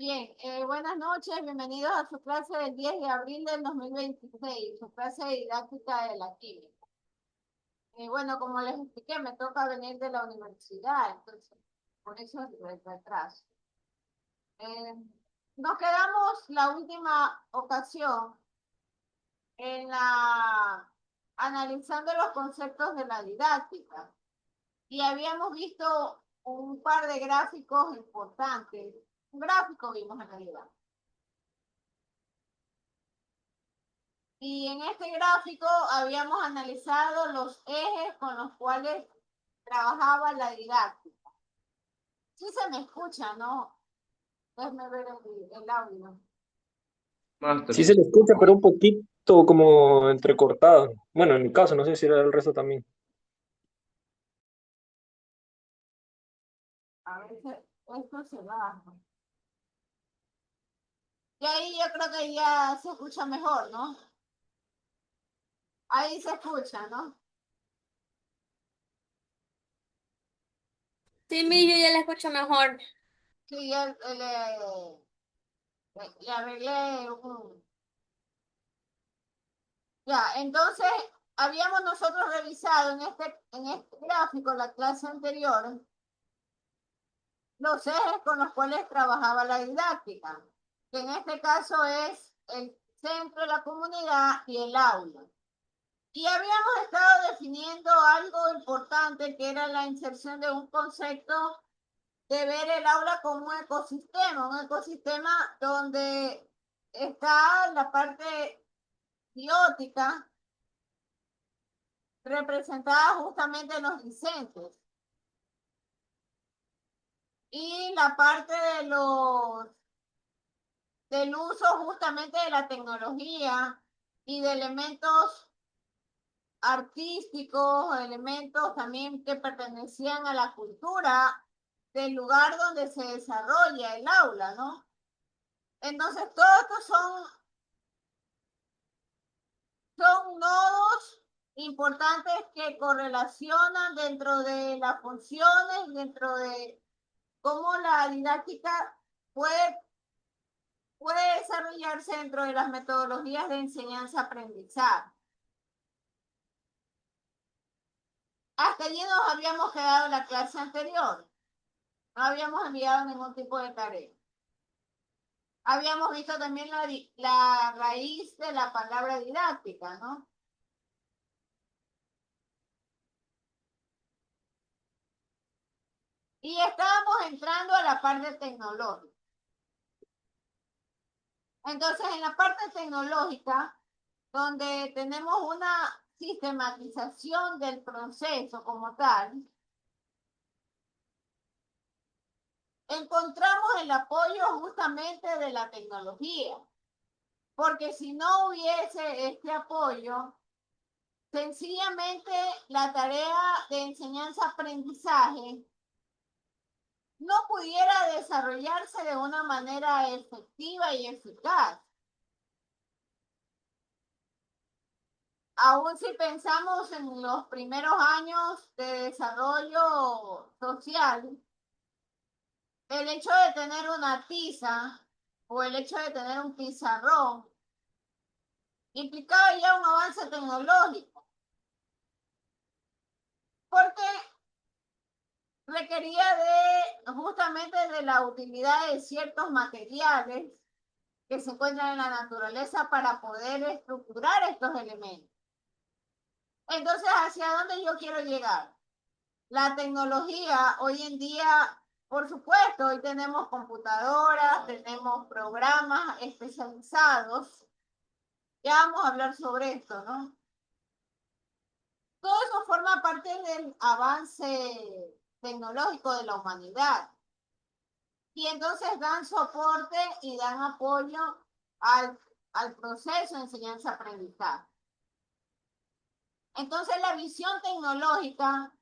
Bien, buenas noches, bienvenidos a su clase del 10 de abril del 2026, su clase de didáctica de la química. Bueno, como les expliqué, me toca venir de la universidad, entonces, por eso el retraso. Eh, Nos quedamos la última ocasión en analizando los conceptos de la didáctica y habíamos visto un par de gráficos importantes. Un gráfico vimos en realidad. Y en este gráfico habíamos analizado los ejes con los cuales trabajaba la didáctica. Sí se me escucha, ¿no? Déjame ver el audio. Sí se le escucha, pero un poquito como entrecortado. Bueno, en mi caso, no sé si era el resto también. A veces esto se baja. Y ahí yo creo que ya se escucha mejor, ¿no? Ahí se escucha, ¿no? Sí, mi, yo ya la escucho mejor. Sí, ya le arreglé un... Ya, entonces habíamos nosotros revisado en este gráfico la clase anterior los ejes con los cuales trabajaba la didáctica, que en este caso es el centro de la comunidad y el aula. Y habíamos estado definiendo algo importante que era la inserción de un concepto de ver el aula como un ecosistema donde está la parte biótica representada justamente en los discentes y la parte del uso justamente de la tecnología y de elementos artísticos, elementos también que pertenecían a la cultura del lugar donde se desarrolla el aula, ¿no? Entonces, todos estos son nodos importantes que correlacionan dentro de las funciones, dentro de cómo la didáctica puede puede desarrollarse dentro de las metodologías de enseñanza-aprendizaje. Hasta allí nos habíamos quedado en la clase anterior. No habíamos enviado ningún tipo de tarea. Habíamos visto también la raíz de la palabra didáctica, ¿no? Y estábamos entrando a la parte tecnológica. Entonces, en la parte tecnológica, donde tenemos una sistematización del proceso como tal, encontramos el apoyo justamente de la tecnología, porque si no hubiese este apoyo, sencillamente la tarea de enseñanza-aprendizaje no pudiera desarrollarse de una manera efectiva y eficaz. Aún si pensamos en los primeros años de desarrollo social, el hecho de tener una tiza o el hecho de tener un pizarrón implicaba ya un avance tecnológico, porque requería justamente de la utilidad de ciertos materiales que se encuentran en la naturaleza para poder estructurar estos elementos. Entonces, ¿hacia dónde yo quiero llegar? La tecnología hoy en día, por supuesto, hoy tenemos computadoras, tenemos programas especializados. Ya vamos a hablar sobre esto, ¿no? Todo eso forma parte del avance tecnológico de la humanidad. Y entonces dan soporte y dan apoyo al proceso de enseñanza-aprendizaje. Entonces la visión tecnológica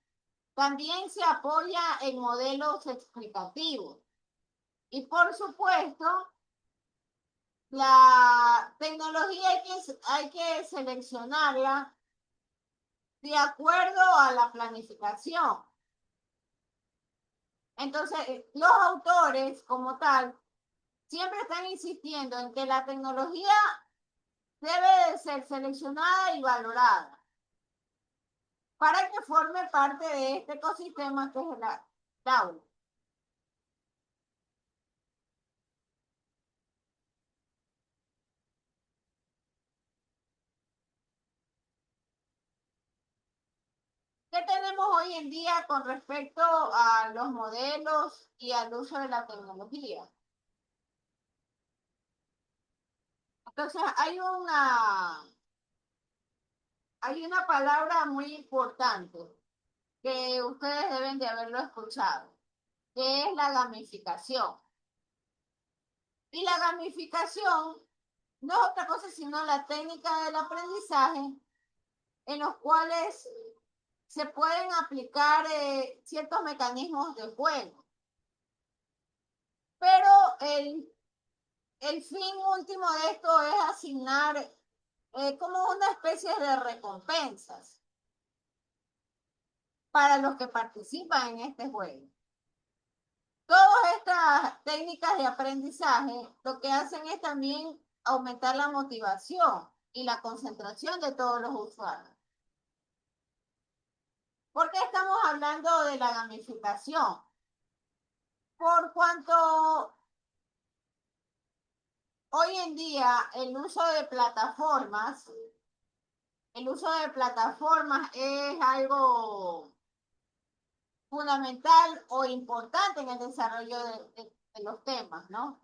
también se apoya en modelos explicativos. Y por supuesto, la tecnología hay que seleccionarla de acuerdo a la planificación. Entonces, los autores como tal siempre están insistiendo en que la tecnología debe de ser seleccionada y valorada para que forme parte de este ecosistema que es el aula. ¿Qué tenemos hoy en día con respecto a los modelos y al uso de la tecnología? Entonces, hay una palabra muy importante que ustedes deben de haberlo escuchado, que es la gamificación. Y la gamificación no es otra cosa sino la técnica del aprendizaje en los cuales se pueden aplicar ciertos mecanismos de juego. Pero el fin último de esto es asignar como una especie de recompensas para los que participan en este juego. Todas estas técnicas de aprendizaje lo que hacen es también aumentar la motivación y la concentración de todos los usuarios. ¿Por qué estamos hablando de la gamificación? Por cuanto hoy en día el uso de plataformas es algo fundamental o importante en el desarrollo de los temas, ¿no?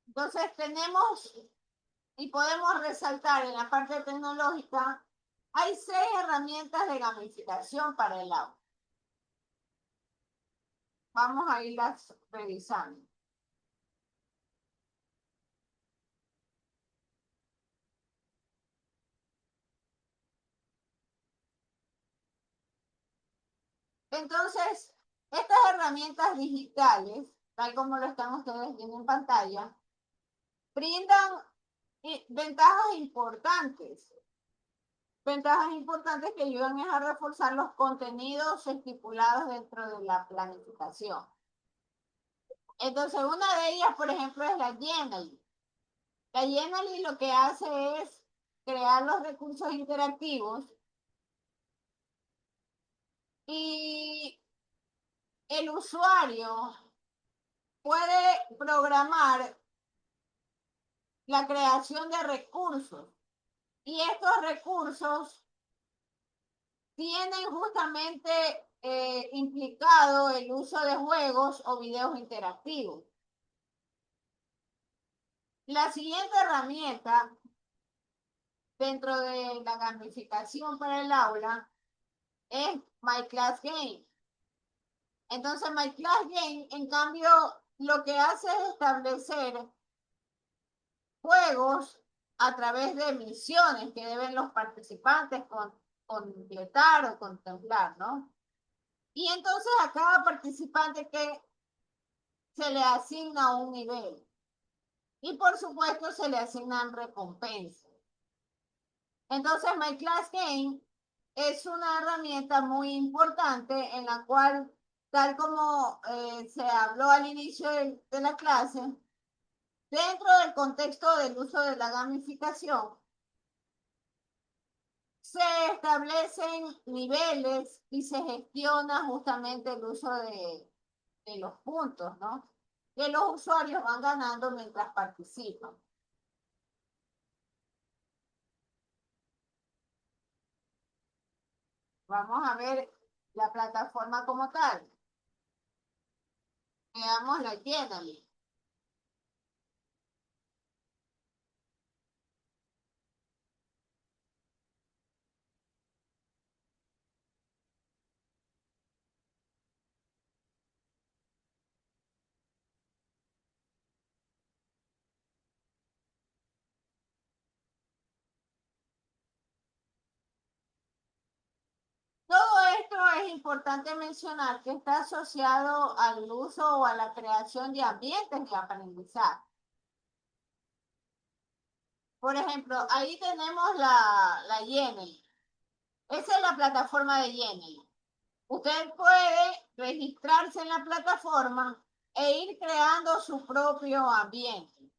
Entonces tenemos y podemos resaltar en la parte tecnológica, hay 6 herramientas de gamificación para el aula. Vamos a irlas revisando. Entonces, estas herramientas digitales, tal como lo están ustedes viendo en pantalla, brindan ventajas importantes. Ventajas importantes que ayudan a reforzar los contenidos estipulados dentro de la planificación. Entonces, una de ellas, por ejemplo, es la Genially. La Genially lo que hace es crear los recursos interactivos y el usuario puede programar la creación de recursos y estos recursos tienen justamente implicado el uso de juegos o videos interactivos. La siguiente herramienta dentro de la gamificación para el aula es My Class Game. Entonces, My Class Game, en cambio, lo que hace es establecer juegos a través de misiones que deben los participantes completar o contemplar, ¿no? Y entonces a cada participante que se le asigna un nivel. Y por supuesto se le asignan recompensas. Entonces, My Class Game es una herramienta muy importante en la cual, tal como se habló al inicio de la clase, dentro del contexto del uso de la gamificación, se establecen niveles y se gestiona justamente el uso de los puntos, ¿no? Que los usuarios van ganando mientras participan. Vamos a ver la plataforma como tal. Veamos la Genially. Todo esto es importante mencionar que está asociado al uso o a la creación de ambientes de aprendizaje. Por ejemplo, ahí tenemos la Genially. Esa es la plataforma de Genie. Usted puede registrarse en la plataforma e ir creando su propio ambiente.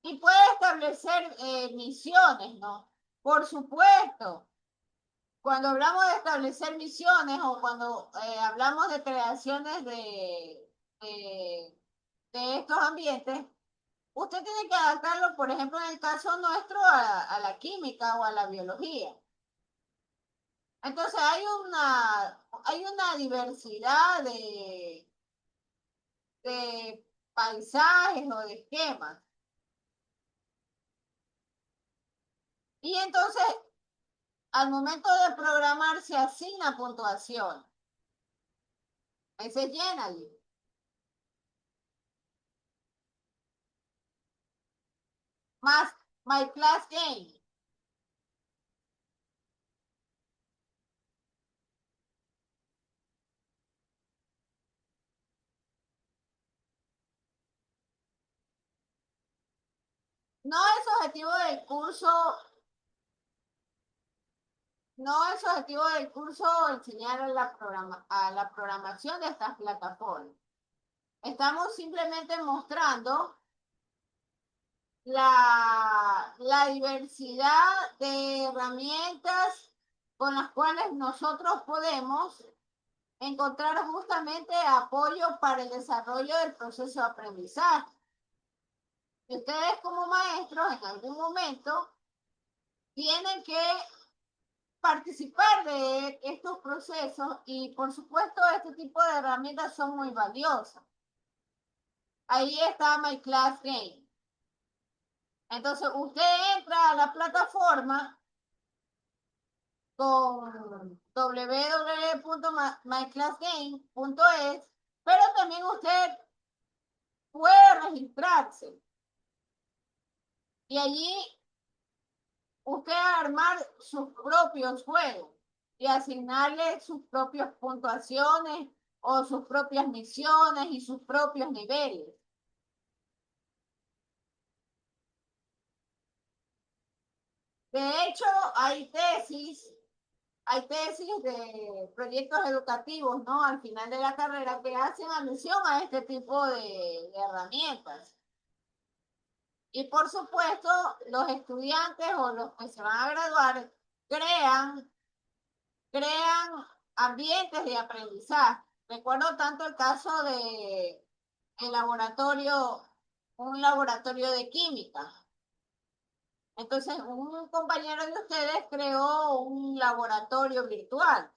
Y puede establecer misiones, ¿no? Por supuesto, cuando hablamos de establecer misiones o cuando hablamos de creaciones de estos ambientes, usted tiene que adaptarlo, por ejemplo, en el caso nuestro, a la química o a la biología. Entonces hay una diversidad de paisajes o de esquemas. Y entonces, al momento de programar, se asigna puntuación. Ese es Genially. Más My Class Game. No es objetivo del curso, no es objetivo del curso enseñar a la programación de estas plataformas. Estamos simplemente mostrando la diversidad de herramientas con las cuales nosotros podemos encontrar justamente apoyo para el desarrollo del proceso de aprendizaje. Y ustedes como maestros en algún momento tienen que participar de estos procesos y por supuesto este tipo de herramientas son muy valiosas. Ahí está My Class Game. Entonces usted entra a la plataforma con www.myclassgame.es, pero también usted puede registrarse y allí usted armar sus propios juegos y asignarle sus propias puntuaciones o sus propias misiones y sus propios niveles. De hecho, hay tesis de proyectos educativos, ¿no? Al final de la carrera que hacen alusión a este tipo de herramientas. Y por supuesto, los estudiantes o los que se van a graduar crean ambientes de aprendizaje. Recuerdo tanto el caso de el laboratorio, un laboratorio de química. Entonces, un compañero de ustedes creó un laboratorio virtual,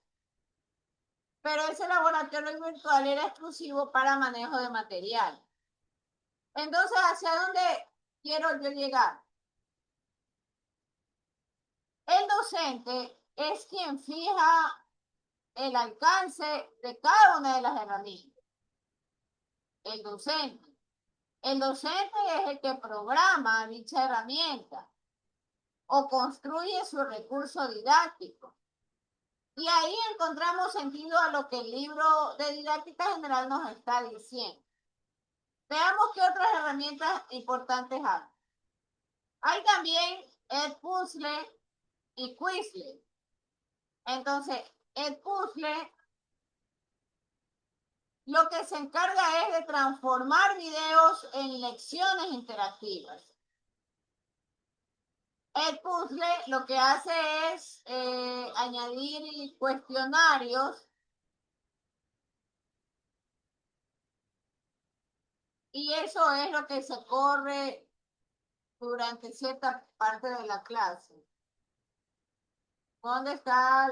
pero ese laboratorio virtual era exclusivo para manejo de material. Entonces, ¿hacia dónde quiero yo llegar? El docente es quien fija el alcance de cada una de las herramientas. El docente. El docente es el que programa dicha herramienta o construye su recurso didáctico. Y ahí encontramos sentido a lo que el libro de didáctica general nos está diciendo. Veamos qué otras herramientas importantes hay. Hay también Edpuzzle y Quizlet. Entonces, Edpuzzle lo que se encarga es de transformar videos en lecciones interactivas. Edpuzzle lo que hace es añadir cuestionarios y eso es lo que se corre durante cierta parte de la clase. ¿Dónde está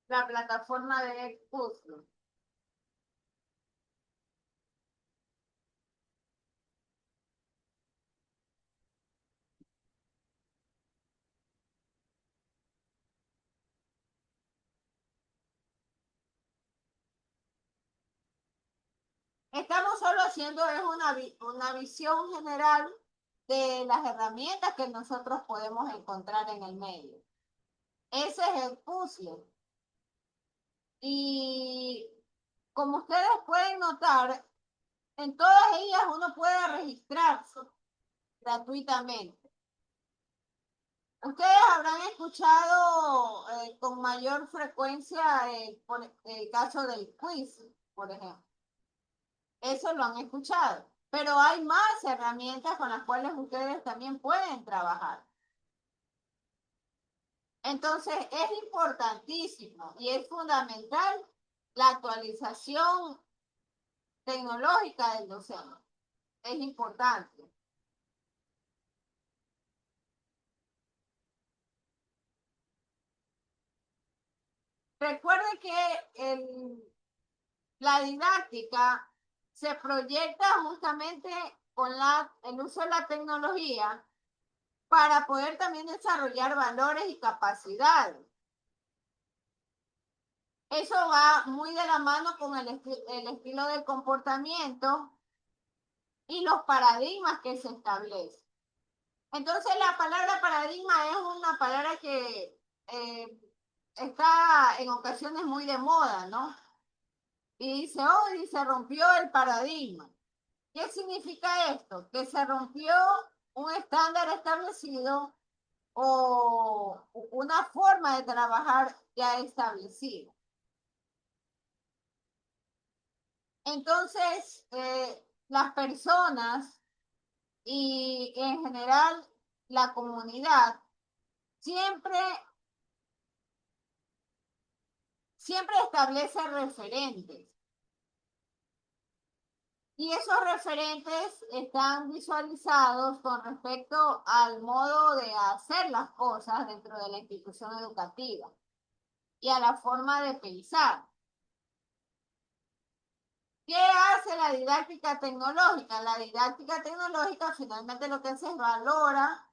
la plataforma de Edpuzzle? Estamos solo haciendo es una visión general de las herramientas que nosotros podemos encontrar en el medio. Ese es el puzzle. Y como ustedes pueden notar, en todas ellas uno puede registrarse gratuitamente. Ustedes habrán escuchado con mayor frecuencia el caso del quiz, por ejemplo. Eso lo han escuchado. Pero hay más herramientas con las cuales ustedes también pueden trabajar. Entonces, es importantísimo y es fundamental la actualización tecnológica del docente. Es importante. Recuerde que la didáctica se proyecta justamente con el uso de la tecnología para poder también desarrollar valores y capacidades. Eso va muy de la mano con el estilo del comportamiento y los paradigmas que se establecen. Entonces, la palabra paradigma es una palabra que está en ocasiones muy de moda, ¿no? Y dice, oh, y se rompió el paradigma. ¿Qué significa esto? Que se rompió un estándar establecido o una forma de trabajar ya establecida. Entonces, las personas y en general la comunidad siempre, siempre establece referentes. Y esos referentes están visualizados con respecto al modo de hacer las cosas dentro de la institución educativa y a la forma de pensar. ¿Qué hace la didáctica tecnológica? La didáctica tecnológica finalmente lo que hace es valora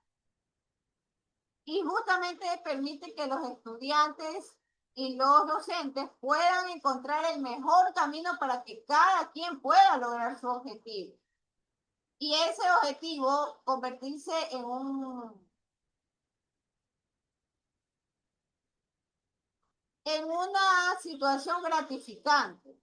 y justamente permite que los estudiantes y los docentes puedan encontrar el mejor camino para que cada quien pueda lograr su objetivo. Y ese objetivo convertirse en una situación gratificante.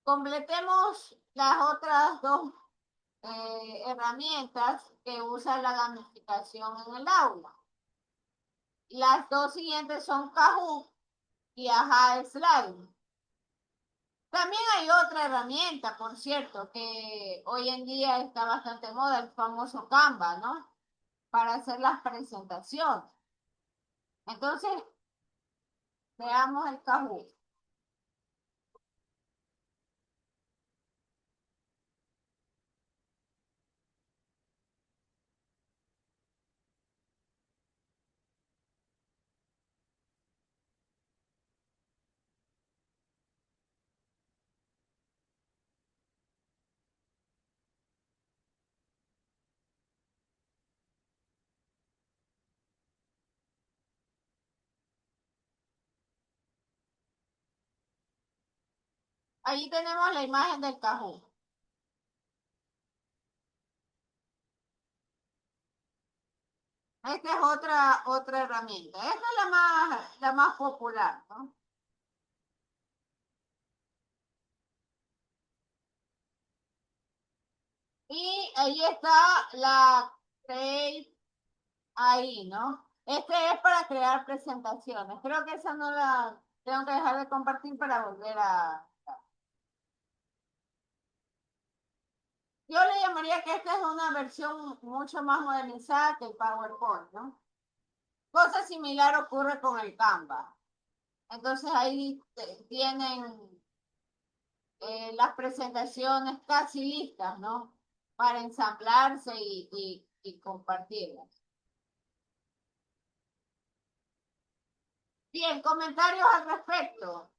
Completemos las otras dos herramientas que usa la gamificación en el aula. Las dos siguientes son Kahoot y Aja Slide. También hay otra herramienta, por cierto, que hoy en día está bastante moda, el famoso Canva, ¿no? Para hacer las presentaciones. Entonces, veamos el Kahoot. Ahí tenemos la imagen del Kahoot. Esta es otra herramienta. Esta es la más popular, ¿no? Y ahí está la Create ahí, ¿no? Este es para crear presentaciones. Creo que esa no la tengo que dejar de compartir para volver a... Yo le llamaría que esta es una versión mucho más modernizada que el PowerPoint, ¿no? Cosa similar ocurre con el Canva. Entonces ahí tienen las presentaciones casi listas, ¿no? Para ensamblarse y compartirlas. Bien, comentarios al respecto.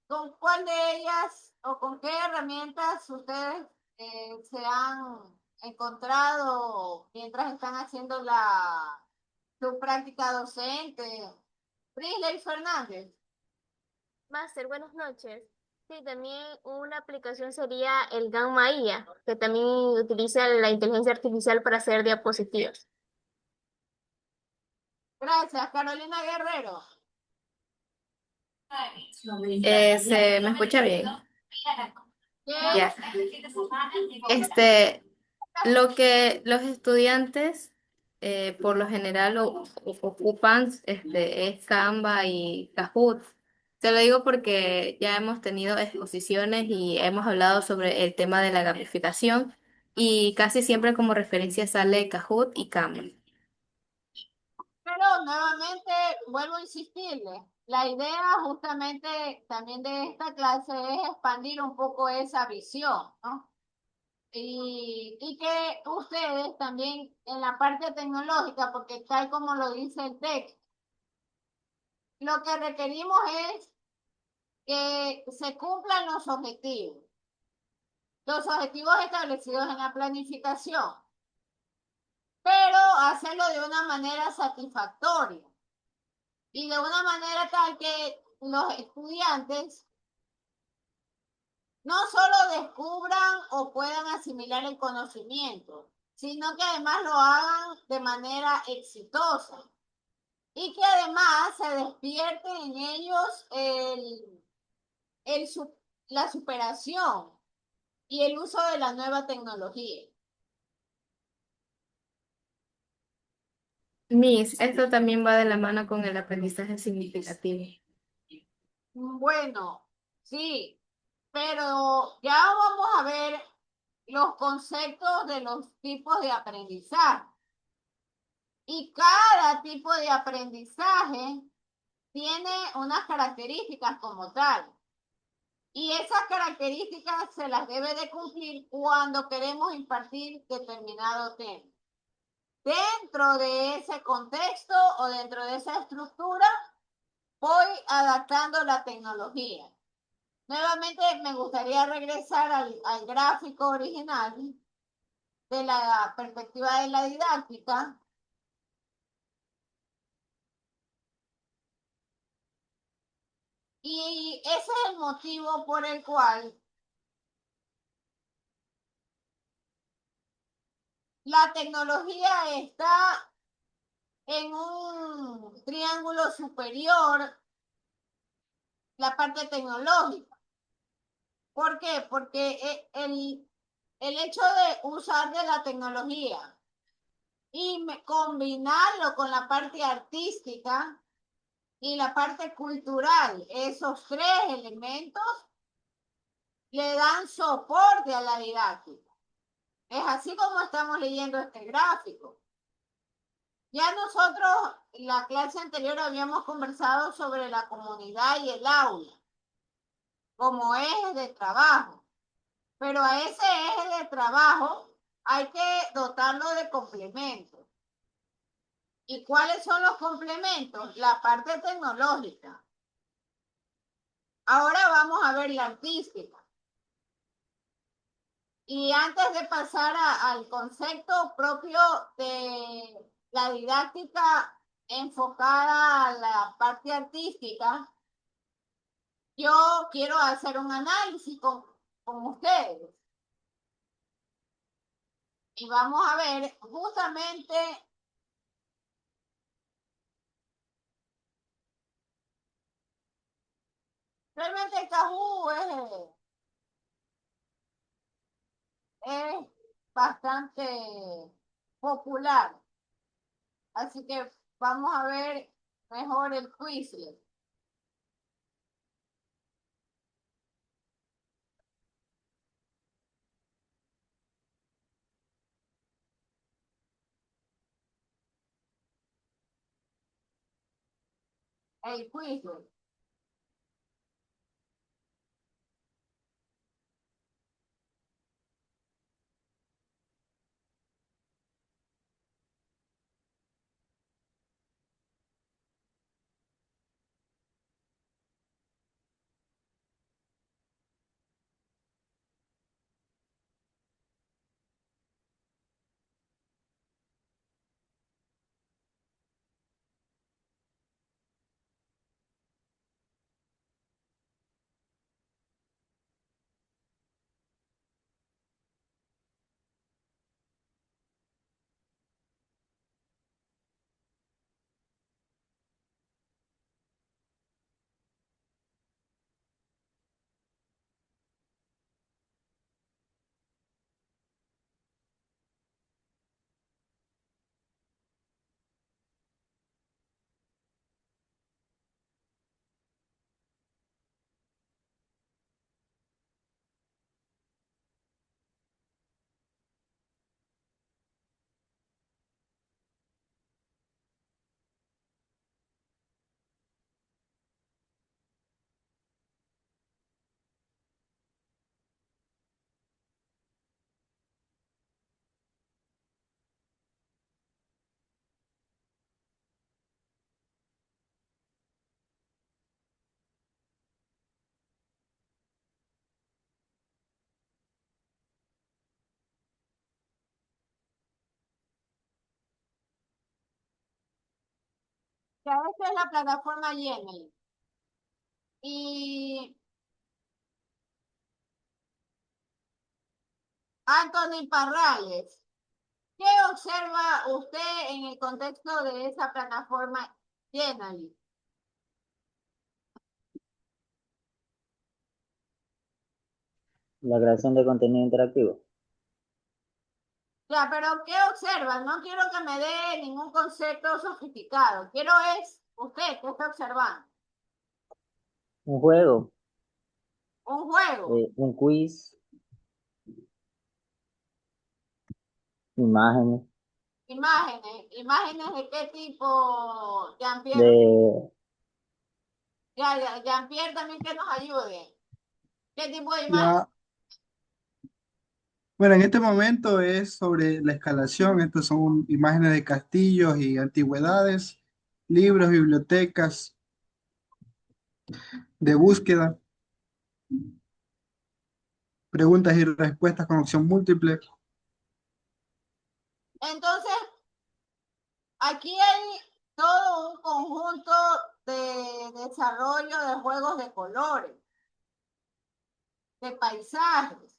¿Con cuál de ellas o con qué herramientas ustedes se han encontrado mientras están haciendo su práctica docente? Prisley Fernández. Máster, buenas noches. Sí, también una aplicación sería el Gamma IA, que también utiliza la inteligencia artificial para hacer diapositivas. Gracias, Carolina Guerrero. ¿Se me escucha bien? ¿Qué? Ya. Este, lo que los estudiantes por lo general ocupan es Canva y Kahoot. Te lo digo porque ya hemos tenido exposiciones y hemos hablado sobre el tema de la gamificación y casi siempre como referencia sale Kahoot y Canva. Pero nuevamente vuelvo a insistirle, la idea justamente también de esta clase es expandir un poco esa visión, ¿no? Y que ustedes también en la parte tecnológica, porque tal como lo dice el texto, lo que requerimos es que se cumplan los objetivos establecidos en la planificación, pero hacerlo de una manera satisfactoria y de una manera tal que los estudiantes no solo descubran o puedan asimilar el conocimiento, sino que además lo hagan de manera exitosa y que además se despierte en ellos el su- la superación y el uso de la nueva tecnología. Miss, esto también va de la mano con el aprendizaje significativo. Bueno, sí, pero ya vamos a ver los conceptos de los tipos de aprendizaje. Y cada tipo de aprendizaje tiene unas características como tal. Y esas características se las debe de cumplir cuando queremos impartir determinado tema. Dentro de ese contexto o dentro de esa estructura, voy adaptando la tecnología. Nuevamente me gustaría regresar al gráfico original de la perspectiva de la didáctica. Y ese es el motivo por el cual la tecnología está en un triángulo superior, la parte tecnológica. ¿Por qué? Porque el hecho de usar de la tecnología y combinarlo con la parte artística y la parte cultural, esos tres elementos le dan soporte a la didáctica. Es así como estamos leyendo este gráfico. Ya nosotros, en la clase anterior, habíamos conversado sobre la comunidad y el aula como eje de trabajo, pero a ese eje de trabajo hay que dotarlo de complementos. ¿Y cuáles son los complementos? La parte tecnológica. Ahora vamos a ver la artística. Y antes de pasar al concepto propio de la didáctica enfocada a la parte artística, yo quiero hacer un análisis con ustedes. Y vamos a ver justamente, realmente el Kahoot es bastante popular. Así que vamos a ver mejor el Quizlet. El Quizlet. que esta es la plataforma Gmail. Y Anthony Parrales, ¿qué observa usted en el contexto de esa plataforma Gmail? La creación de contenido interactivo. Ya, pero ¿qué observa? No quiero que me dé ningún concepto sofisticado. Quiero es usted, ¿qué está observando? Un juego, Un juego, un quiz, imágenes, imágenes de qué tipo, Jean-Pierre. de, Ya, Jean-Pierre también que nos ayude. ¿Qué tipo de imágenes? Ya, bueno, en este momento es sobre la escalación. Estos son imágenes de castillos y antigüedades, libros, bibliotecas de búsqueda, preguntas y respuestas con opción múltiple. Entonces, aquí hay todo un conjunto de desarrollo de juegos de colores, de paisajes.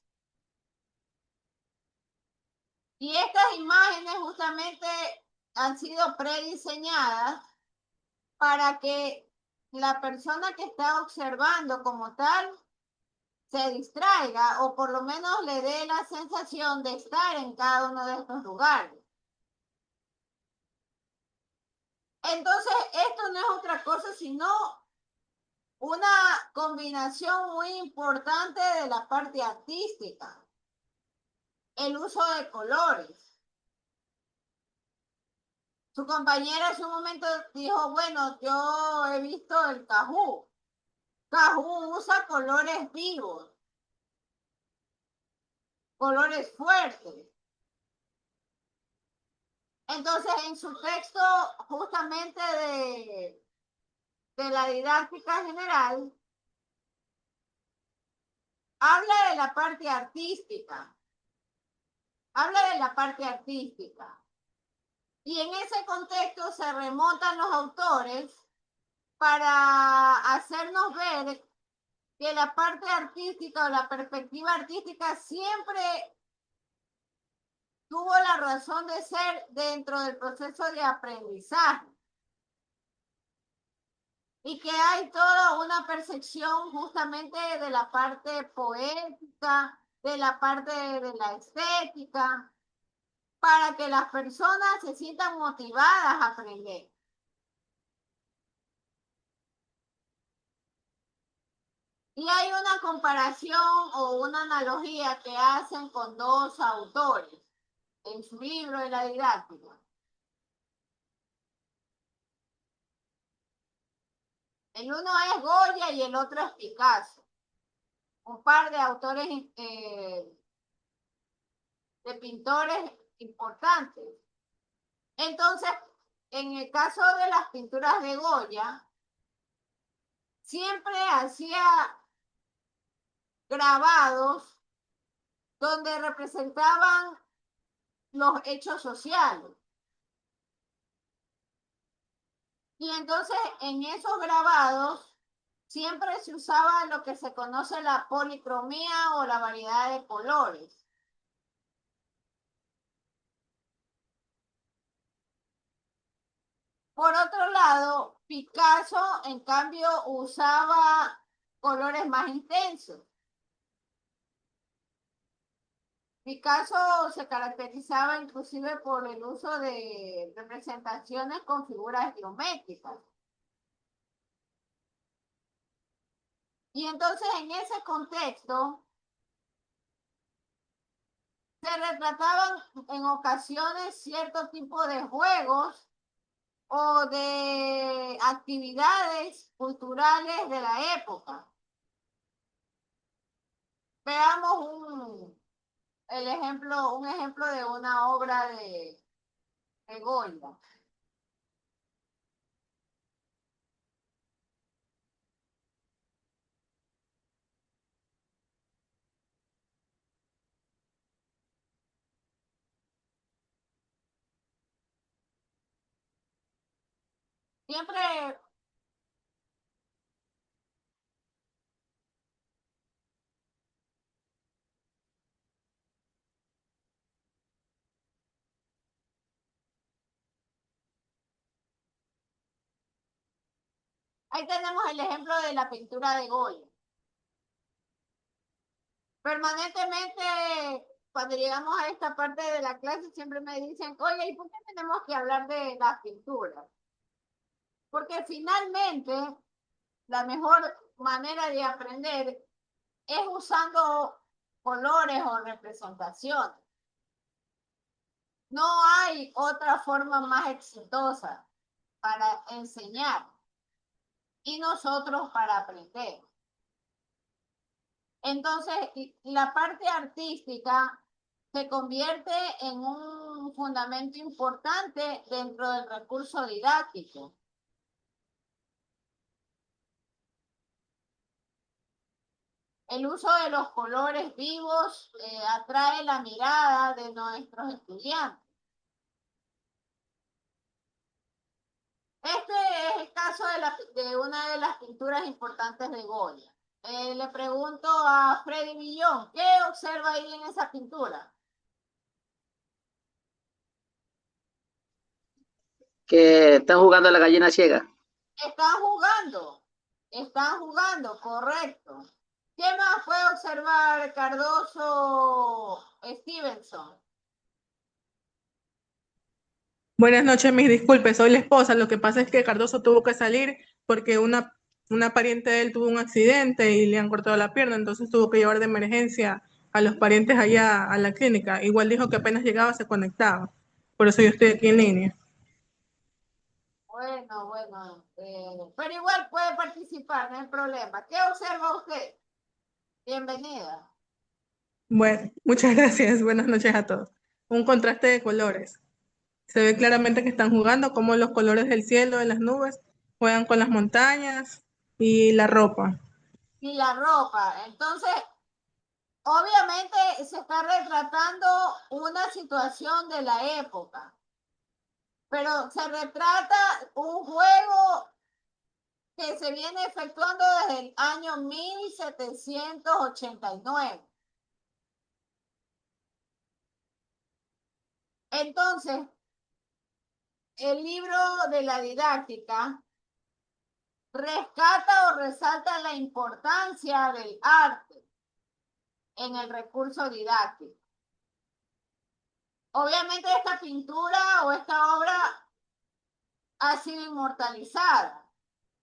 Y estas imágenes justamente han sido prediseñadas para que la persona que está observando como tal se distraiga o por lo menos le dé la sensación de estar en cada uno de estos lugares. Entonces, esto no es otra cosa sino una combinación muy importante de la parte artística, el uso de colores. Su compañera en su momento dijo, bueno, yo he visto el Kahoot. Kahoot usa colores vivos, colores fuertes. Entonces, en su texto justamente de la didáctica general, habla de la parte artística, habla de la parte artística. Y en ese contexto se remontan los autores para hacernos ver que la parte artística o la perspectiva artística siempre tuvo la razón de ser dentro del proceso de aprendizaje. Y que hay toda una percepción justamente de la parte poética, de la parte de la estética, para que las personas se sientan motivadas a aprender. Y hay una comparación o una analogía que hacen con dos autores en su libro de la didáctica. El uno es Goya y el otro es Picasso. Un par de autores de pintores importantes. Entonces, en el caso de las pinturas de Goya, siempre hacía grabados donde representaban los hechos sociales. Y entonces en esos grabados siempre se usaba lo que se conoce la policromía o la variedad de colores. Por otro lado, Picasso, en cambio, usaba colores más intensos. Picasso se caracterizaba inclusive por el uso de representaciones con figuras geométricas. Y entonces en ese contexto se retrataban en ocasiones cierto tipo de juegos o de actividades culturales de la época. Veamos un ejemplo de una obra de Goya. Y siempre ahí tenemos el ejemplo de la pintura de Goya. Permanentemente, cuando llegamos a esta parte de la clase, siempre me dicen, oye, ¿y por qué tenemos que hablar de las pinturas? Porque finalmente la mejor manera de aprender es usando colores o representaciones. No hay otra forma más exitosa para enseñar y nosotros para aprender. Entonces, la parte artística se convierte en un fundamento importante dentro del recurso didáctico. El uso de los colores vivos atrae la mirada de nuestros estudiantes. Este es el caso de una de las pinturas importantes de Goya. Le pregunto a Freddy Villón, ¿qué observa ahí en esa pintura? Que están jugando a la gallina ciega. Están jugando, correcto. ¿Qué más puede observar Cardoso Stevenson? Buenas noches, mis disculpes, soy la esposa. Lo que pasa es que Cardoso tuvo que salir porque una pariente de él tuvo un accidente y le han cortado la pierna, entonces tuvo que llevar de emergencia a los parientes allá a la clínica. Igual dijo que apenas llegaba se conectaba. Por eso yo estoy aquí en línea. Bueno, pero igual puede participar, no hay problema. ¿Qué observa usted? Bienvenida. Bueno, muchas gracias. Buenas noches a todos. Un contraste de colores. Se ve claramente que están jugando, como los colores del cielo, de las nubes, juegan con las montañas y la ropa. Y la ropa. Entonces, obviamente se está retratando una situación de la época, pero se retrata un juego que se viene efectuando desde el año 1789. Entonces, el libro de la didáctica rescata o resalta la importancia del arte en el recurso didáctico. Obviamente esta pintura o esta obra ha sido inmortalizada.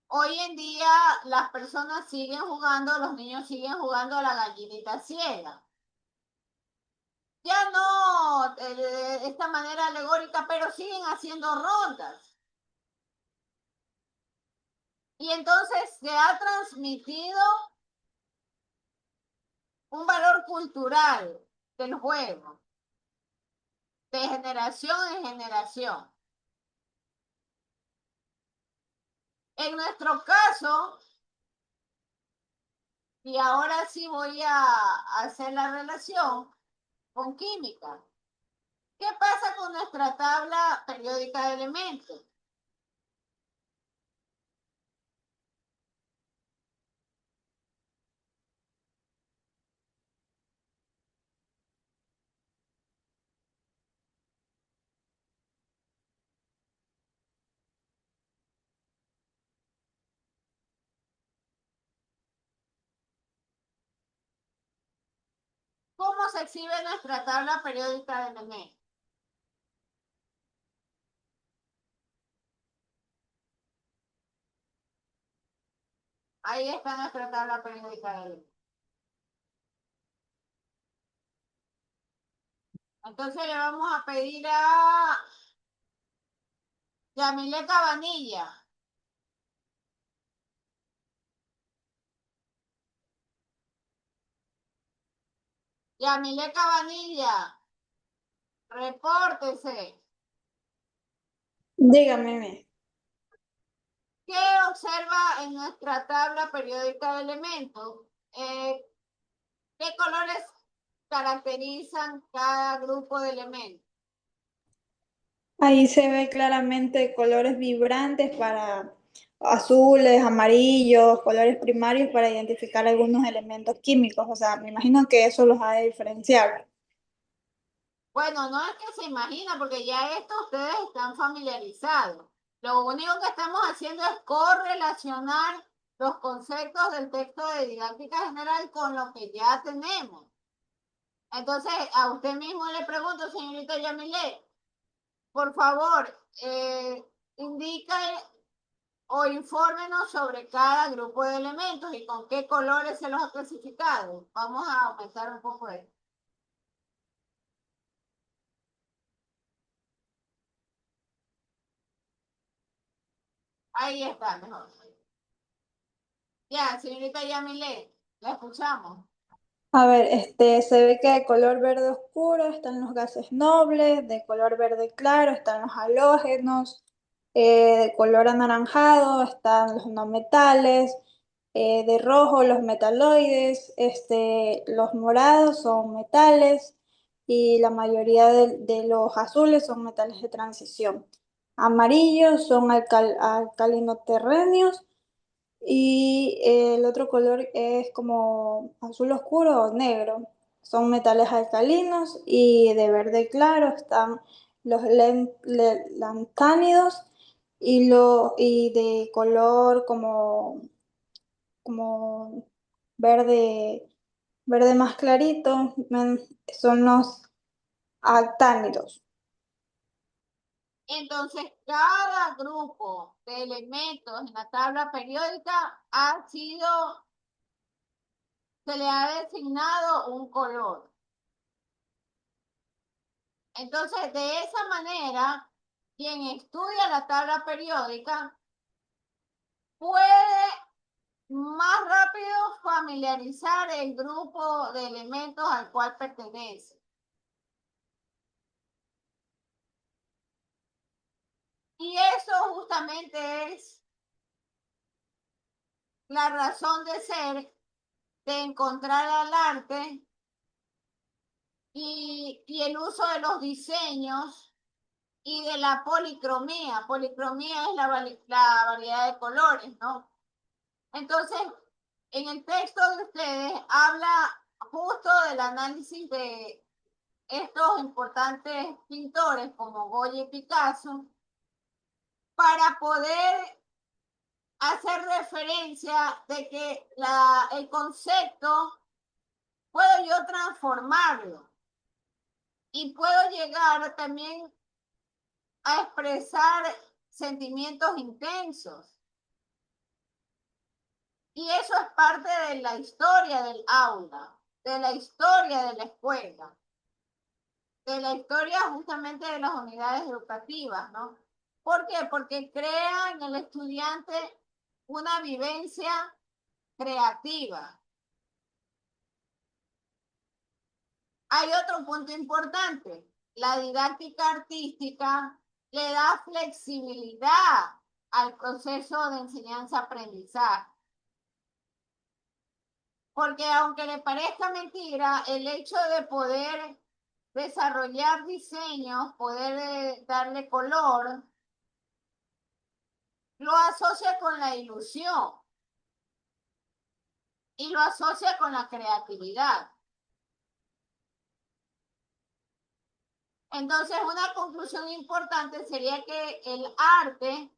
Hoy en día las personas siguen jugando, los niños siguen jugando a la gallinita ciega. Ya no de esta manera alegórica, pero siguen haciendo rondas. Y entonces se ha transmitido un valor cultural del juego, de generación en generación. En nuestro caso, y ahora sí voy a hacer la relación con química. ¿Qué pasa con nuestra tabla periódica de elementos? ¿Cómo se exhibe nuestra tabla periódica de elementos? Ahí está nuestra tabla periódica de elementos. Entonces le vamos a pedir a Yamile Cabanilla. Yamile Cabanilla, repórtese. Dígame. ¿Qué observa en nuestra tabla periódica de elementos? ¿Qué colores caracterizan cada grupo de elementos? Ahí se ve claramente colores vibrantes para azules, amarillos, colores primarios para identificar algunos elementos químicos. O sea, me imagino que eso los ha de diferenciar. Bueno, no es que se imagina, porque ya esto ustedes están familiarizados. Lo único que estamos haciendo es correlacionar los conceptos del texto de didáctica general con lo que ya tenemos. Entonces, a usted mismo le pregunto, señorita Yamile, por favor, indica o infórmenos sobre cada grupo de elementos y con qué colores se los ha clasificado. Vamos a aumentar un poco esto. Ahí está, mejor. Ya, señorita Yamile, la escuchamos. A ver, se ve que de color verde oscuro están los gases nobles, de color verde claro están los halógenos, de color anaranjado están los no metales, de rojo los metaloides, los morados son metales y la mayoría de los azules son metales de transición. Amarillos son alcalinoterrenos y el otro color es como azul oscuro o negro. Son metales alcalinos y de verde claro están los lantánidos y de color como verde, verde más clarito son los actánidos. Entonces, cada grupo de elementos en la tabla periódica se le ha designado un color. Entonces, de esa manera, quien estudia la tabla periódica puede más rápido familiarizar el grupo de elementos al cual pertenece. Y eso justamente es la razón de ser de encontrar al arte y el uso de los diseños y de la policromía. Policromía es la variedad de colores, ¿no? Entonces, en el texto de ustedes habla justo del análisis de estos importantes pintores como Goya y Picasso para poder hacer referencia de que el concepto puedo yo transformarlo y puedo llegar también a expresar sentimientos intensos. Y eso es parte de la historia del aula, de la historia de la escuela, de la historia justamente de las unidades educativas, ¿no? ¿Por qué? Porque crea en el estudiante una vivencia creativa. Hay otro punto importante. La didáctica artística le da flexibilidad al proceso de enseñanza-aprendizaje. Porque aunque le parezca mentira, el hecho de poder desarrollar diseños, poder darle color, lo asocia con la ilusión y lo asocia con la creatividad. Entonces, una conclusión importante sería que el arte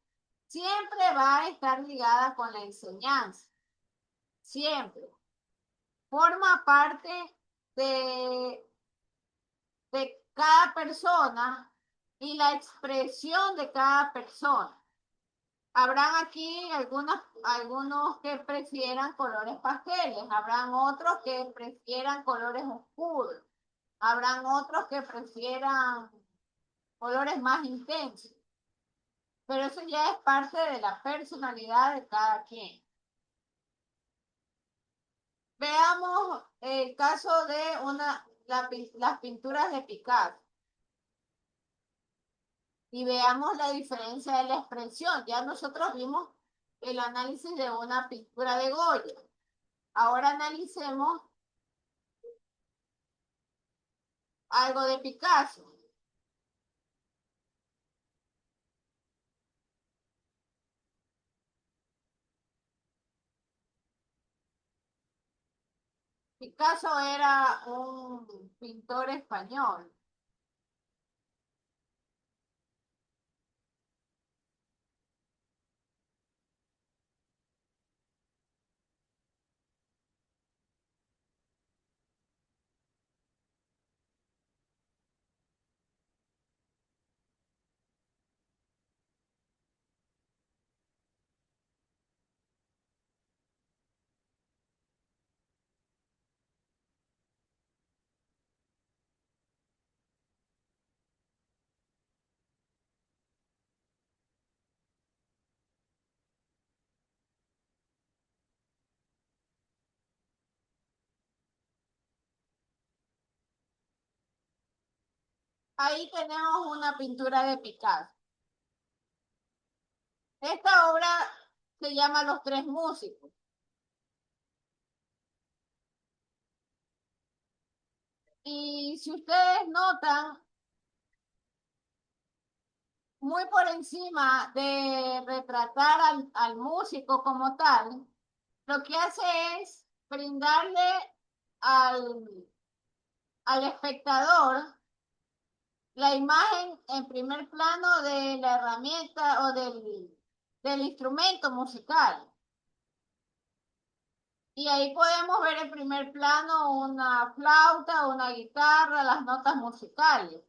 siempre va a estar ligada con la enseñanza, siempre. Forma parte de, de cada persona y la expresión de cada persona. Habrán aquí algunos que prefieran colores pasteles, habrán otros que prefieran colores oscuros, habrán otros que prefieran colores más intensos, pero eso ya es parte de la personalidad de cada quien. Veamos el caso de las pinturas de Picasso y veamos la diferencia de la expresión. Ya nosotros vimos el análisis de una pintura de Goya. Ahora analicemos algo de Picasso. Picasso era un pintor español. Ahí tenemos una pintura de Picasso. Esta obra se llama Los Tres Músicos. Y si ustedes notan, muy por encima de retratar al músico como tal, lo que hace es brindarle al, al espectador la imagen en primer plano de la herramienta o del instrumento musical. Y ahí podemos ver en primer plano una flauta, una guitarra, las notas musicales.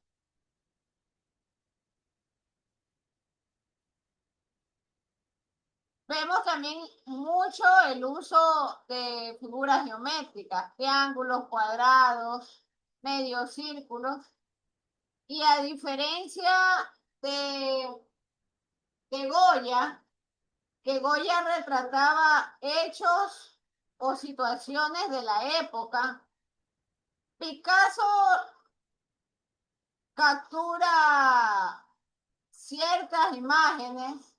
Vemos también mucho el uso de figuras geométricas, triángulos, cuadrados, medios círculos. Y a diferencia de, de Goya, que Goya retrataba hechos o situaciones de la época, Picasso captura ciertas imágenes,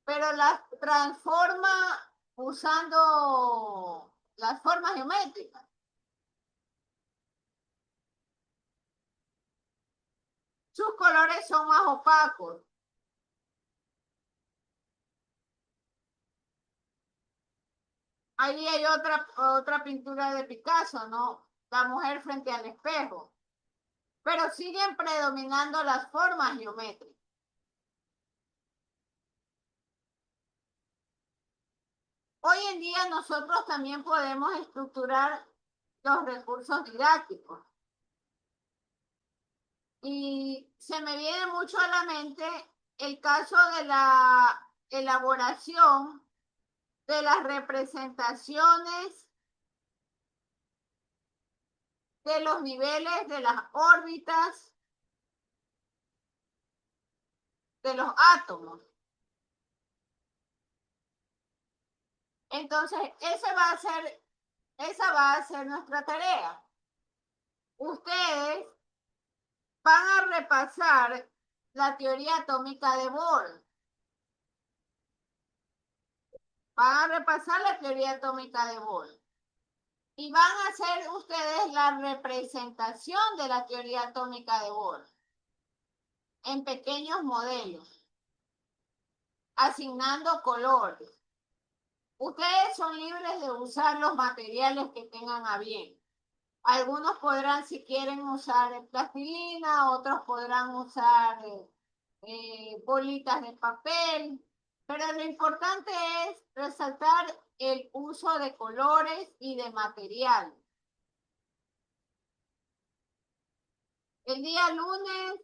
pero las transforma usando las formas geométricas. Sus colores son más opacos. Ahí hay otra pintura de Picasso, ¿no? La mujer frente al espejo. Pero siguen predominando las formas geométricas. Hoy en día nosotros también podemos estructurar los recursos didácticos. Y se me viene mucho a la mente el caso de la elaboración de las representaciones de los niveles de las órbitas de los átomos. Entonces, esa va a ser nuestra tarea. Ustedes van a repasar la teoría atómica de Bohr. Van a repasar la teoría atómica de Bohr. Y van a hacer ustedes la representación de la teoría atómica de Bohr en pequeños modelos, asignando colores. Ustedes son libres de usar los materiales que tengan a bien. Algunos podrán, si quieren, usar plastilina, otros podrán usar bolitas de papel, pero lo importante es resaltar el uso de colores y de material. El día lunes,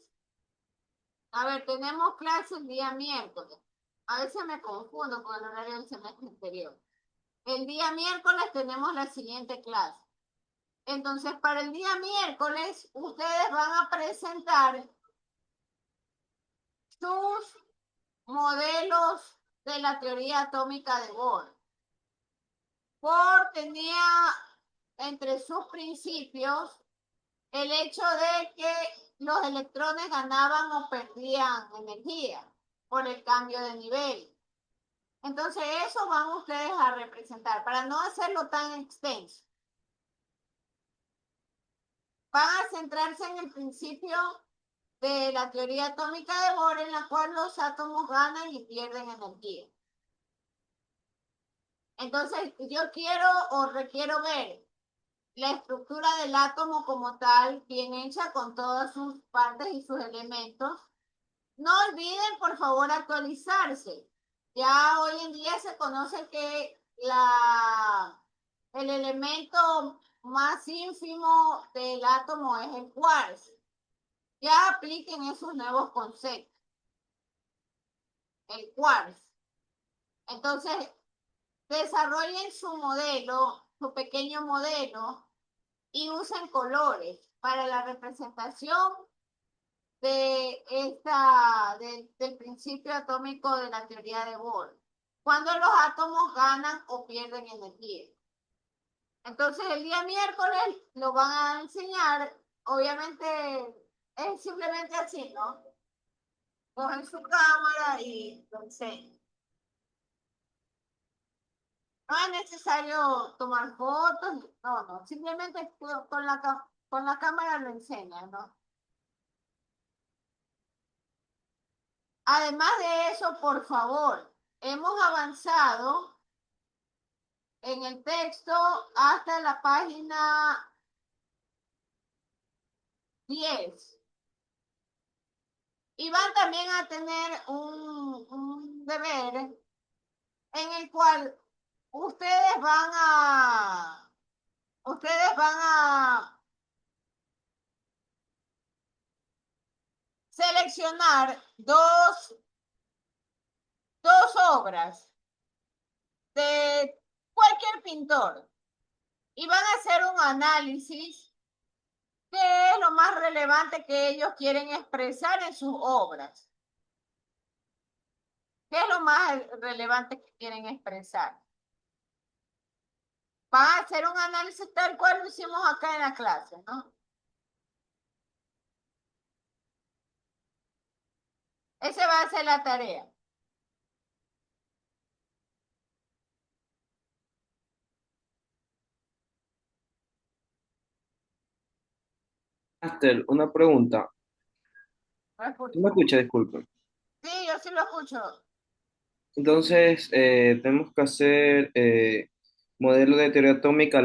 a ver, tenemos clase el día miércoles. A veces me confundo con el horario del semestre anterior. El día miércoles tenemos la siguiente clase. Entonces, para el día miércoles, ustedes van a presentar sus modelos de la teoría atómica de Bohr. Bohr tenía entre sus principios el hecho de que los electrones ganaban o perdían energía por el cambio de nivel. Entonces, eso van ustedes a representar para no hacerlo tan extenso. Van a centrarse en el principio de la teoría atómica de Bohr, en la cual los átomos ganan y pierden energía. Entonces, yo quiero o requiero ver la estructura del átomo como tal, bien hecha con todas sus partes y sus elementos. No olviden, por favor, actualizarse. Ya hoy en día se conoce que el elemento más ínfimo del átomo es el quarks. Ya apliquen esos nuevos conceptos. El quarks. Entonces, desarrollen su modelo, su pequeño modelo, y usen colores para la representación del principio atómico de la teoría de Bohr, cuando los átomos ganan o pierden energía. Entonces el día miércoles lo van a enseñar, obviamente es simplemente así, ¿no? Cogen su cámara y lo enseñan. No es necesario tomar fotos, no, simplemente con la cámara lo enseñan, ¿no? Además de eso, por favor, hemos avanzado en el texto hasta la página 10. Y van también a tener un deber en el cual ustedes van a seleccionar dos obras de cualquier pintor y van a hacer un análisis qué es lo más relevante que ellos quieren expresar en sus obras. ¿Qué es lo más relevante que quieren expresar? Van a hacer un análisis tal cual lo hicimos acá en la clase, ¿no? Esa va a ser la tarea. Master, una pregunta. ¿No ¿Tú me escucho? escuchas? Disculpe. Sí, yo sí lo escucho. Entonces, tenemos que hacer modelo de teoría atómica,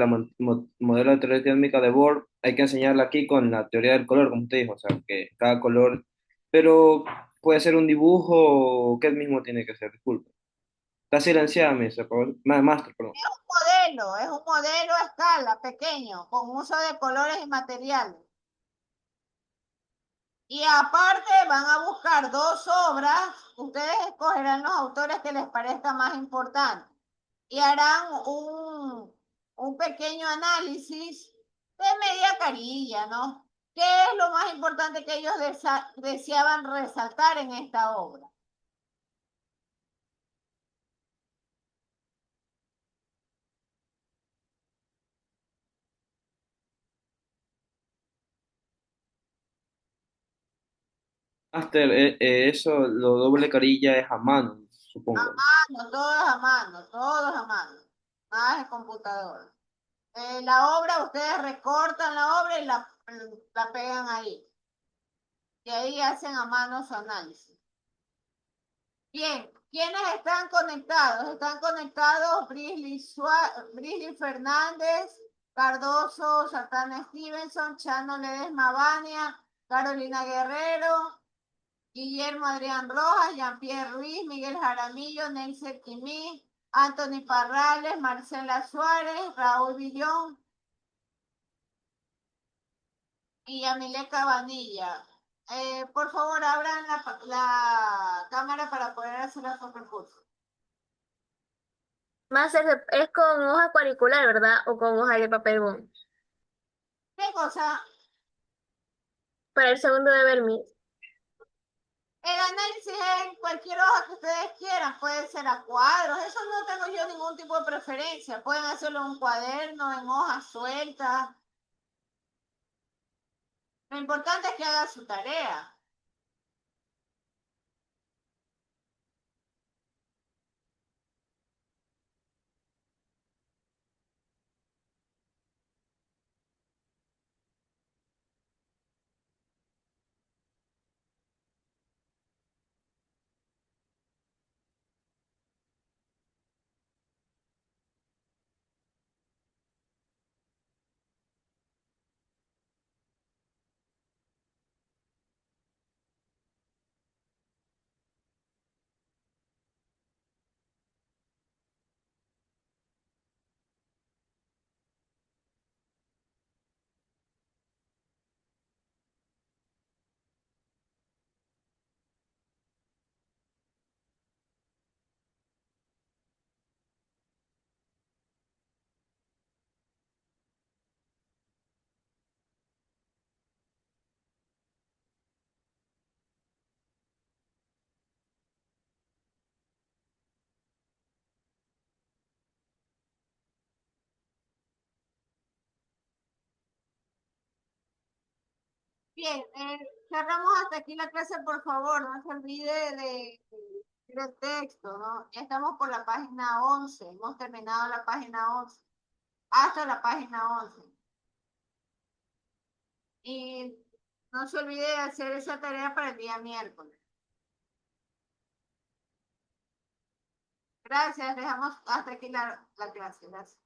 modelo de teoría atómica de Bohr. Hay que enseñarla aquí con la teoría del color, como usted dijo, o sea, que cada color, pero puede ser un dibujo o qué mismo tiene que ser, disculpe. Está silenciada, master, perdón. Es un modelo a escala pequeño, con uso de colores y materiales. Y aparte van a buscar dos obras, ustedes escogerán los autores que les parezca más importante y harán un pequeño análisis de media carilla, ¿no? ¿Qué es lo más importante que ellos deseaban resaltar en esta obra? Master, eso, lo doble carilla es a mano, A supongo. mano, todos a mano, nada de computadora. La obra, ustedes recortan la obra y la pegan ahí. Y ahí hacen a mano su análisis. Bien, ¿quiénes están conectados? Están conectados Brisly Fernández, Cardoso, Sartán Stevenson, Chano Ledesma Vania, Carolina Guerrero, Guillermo Adrián Rojas, Jean-Pierre Ruiz, Miguel Jaramillo, Neisser Quimí, Anthony Parrales, Marcela Suárez, Raúl Villón y Yamile Cabanilla. Por favor, abran la cámara para poder hacer el recursos. Más es con hoja cuadricular, ¿verdad? O con hoja de papel bond. ¿Qué cosa? Para el segundo de Vermis. El análisis en cualquier hoja que ustedes quieran, puede ser a cuadros, eso no tengo yo ningún tipo de preferencia, pueden hacerlo en un cuaderno, en hojas sueltas, lo importante es que haga su tarea. Bien, cerramos hasta aquí la clase, por favor, no se olvide del texto, ¿no? Ya estamos por la página 11, hemos terminado la página 11, hasta la página 11. Y no se olvide de hacer esa tarea para el día miércoles. Gracias, dejamos hasta aquí la clase. Gracias.